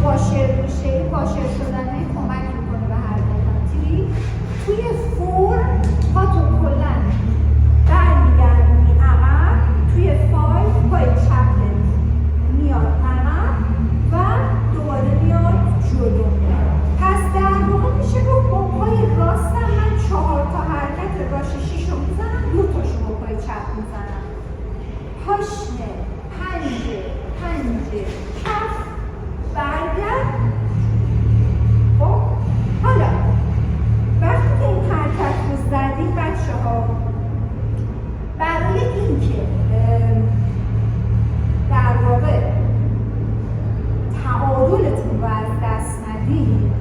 واشر میشه، واشر شدن کمک میکنه به حرکتی. توی 4 پاتو کلا برمیگردونی عقب، توی 5 پای چپت میاد عقب و دوباره میاد جلو. پس در واقع میشه گفت با پای راستم من 4 تا حرکت راش 6 رو میزنم، 2 تاشو با پای چپ میزنم. پاشنه، پنجه، کف، برگرد. خب حالا وقتی که این حرکت رو زدید بچه‌ها، برای اینکه در واقع تعادلتون رو از دست ندید،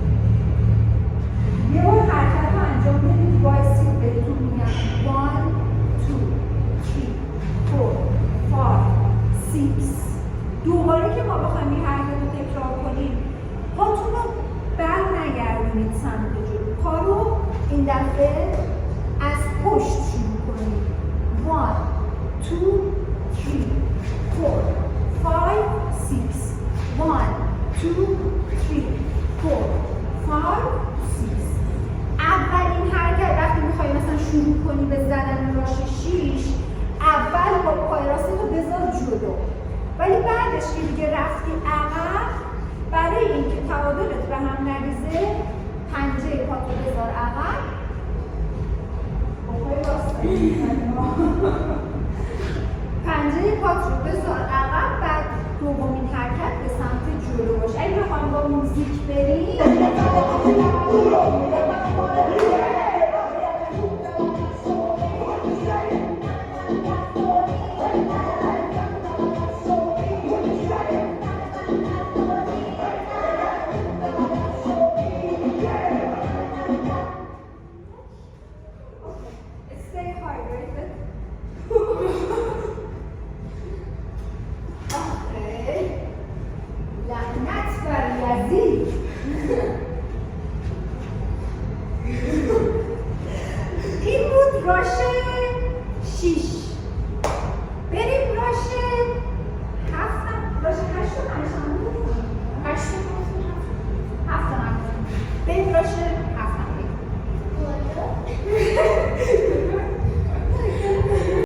یه بار حرکت رو انجام بدید. وایسید بهتون میگم 1 2 3 4 5 6. دوباره که ما بخوایم این حرکت رو تکرار کنیم، پاتون رو بر نگردونید سمت جلو، پا رو این دفعه از پشت شروع کنید. 1 2 3 4 5 6. 1 2 3 4 5 6. اولین حرکت وقتی میخوای مثلا شروع کنی به زدن راش 6، اول با پای راستت رو بذار جلو، ولی بعدش که دیگه رفتی عقب، برای اینکه تعادلت به هم نریزه، پنجه پاتو بذار عقب، با پای راست پنجه پات رو بذار عقب، بعد دومین حرکت به سمت جلو باشه. اگه بخوایم با موزیک بریم این بود راش 6. بریم راش 7. راش 8 رو نشان بدیم. 8 بریم راش